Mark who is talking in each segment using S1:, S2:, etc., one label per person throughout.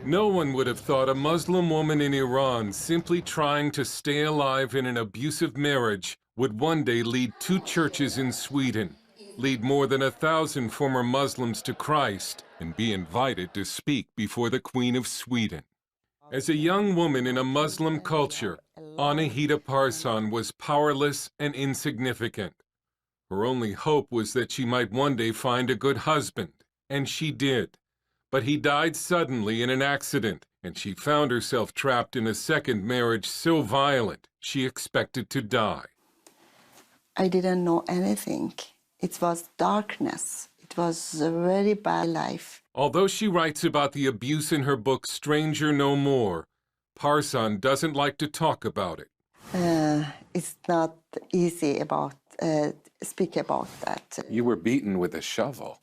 S1: No one would have thought a Muslim woman in Iran simply trying to stay alive in an abusive marriage would one day lead 2 churches in Sweden, lead more than 1,000 former Muslims to Christ, and be invited to speak before the Queen of Sweden. As a young woman in a Muslim culture, Annahita Parsan was powerless and insignificant. Her only hope was that she might one day find a good husband, and she did. But he died suddenly in an accident, and she found herself trapped in a second marriage so violent she expected to die.
S2: I didn't know anything. It was darkness. It was a very bad life.
S1: Although she writes about the abuse in her book Stranger No More, Parsan doesn't like to talk about it.
S2: It's not easy about speak about that.
S3: You were beaten with a shovel.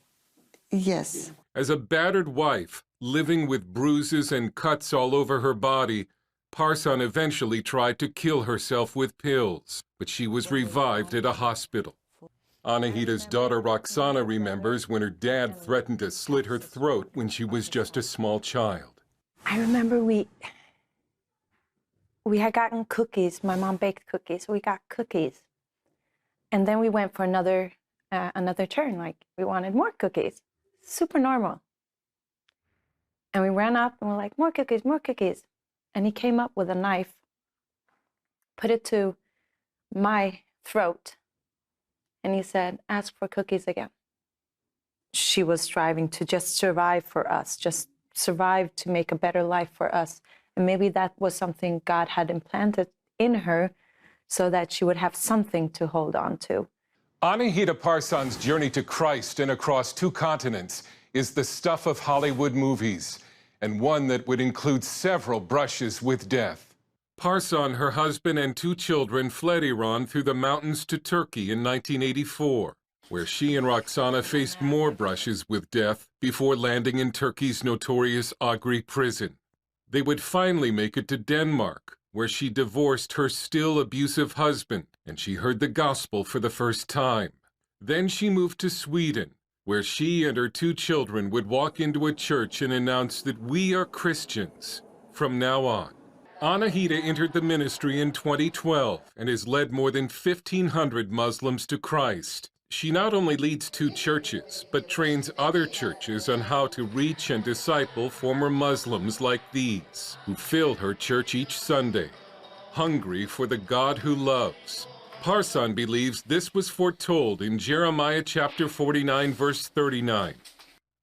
S2: Yes.
S1: As a battered wife, living with bruises and cuts all over her body, Parsan eventually tried to kill herself with pills, but she was revived at a hospital. Annahita's daughter Roxana remembers when her dad threatened to slit her throat when she was just a small child.
S4: I remember we had gotten cookies. My mom baked cookies. We got cookies. And then we went for another turn, like we wanted more cookies. Super normal. And we ran up and we're like, more cookies, more cookies. And he came up with a knife, put it to my throat, and he said, ask for cookies again. She was striving to just survive for us, just survive to make a better life for us. And maybe that was something God had implanted in her so that she would have something to hold on to.
S1: Annahita Parsan's journey to Christ and across 2 continents is the stuff of Hollywood movies, and one that would include several brushes with death. Parsan, her husband, and 2 children fled Iran through the mountains to Turkey in 1984, where she and Roxana faced more brushes with death before landing in Turkey's notorious Agri prison. They would finally make it to Denmark, where she divorced her still abusive husband, and she heard the gospel for the first time. Then she moved to Sweden, where she and her 2 children would walk into a church and announce that we are Christians from now on. Annahita entered the ministry in 2012 and has led more than 1,500 Muslims to Christ. She not only leads 2 churches, but trains other churches on how to reach and disciple former Muslims like these, who fill her church each Sunday, hungry for the God who loves. Parsan believes this was foretold in Jeremiah chapter 49, verse 39.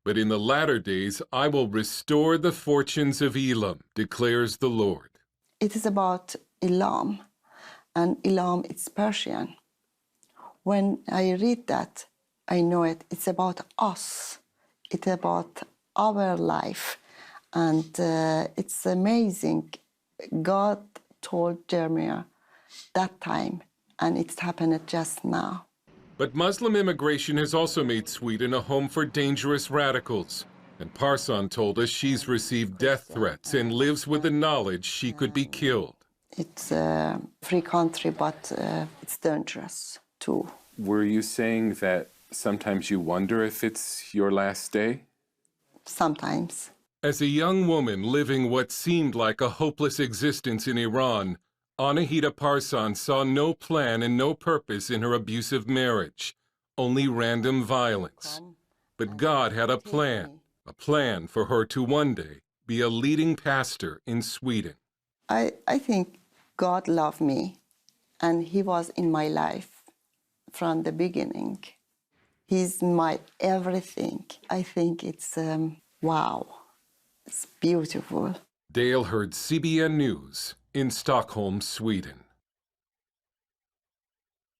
S1: But in the latter days I will restore the fortunes of Elam, declares the Lord.
S2: It is about Elam, and Elam is Persian. When I read that, I know it. It's about us. It's about our life. And it's amazing. God told Jeremiah that time, and it's happened just now.
S1: But Muslim immigration has also made Sweden a home for dangerous radicals. And Parsan told us she's received death threats and lives with the knowledge she could be killed.
S2: It's a free country, but it's dangerous too.
S3: Were you saying that sometimes you wonder if it's your last day?
S2: Sometimes.
S1: As a young woman living what seemed like a hopeless existence in Iran, Annahita Parsan saw no plan and no purpose in her abusive marriage, only random violence. But God had a plan for her to one day be a leading pastor in Sweden.
S2: I think God loved me, and He was in my life from the beginning. He's my everything. I think it's, wow, it's beautiful.
S1: Dale heard CBN News in Stockholm, Sweden.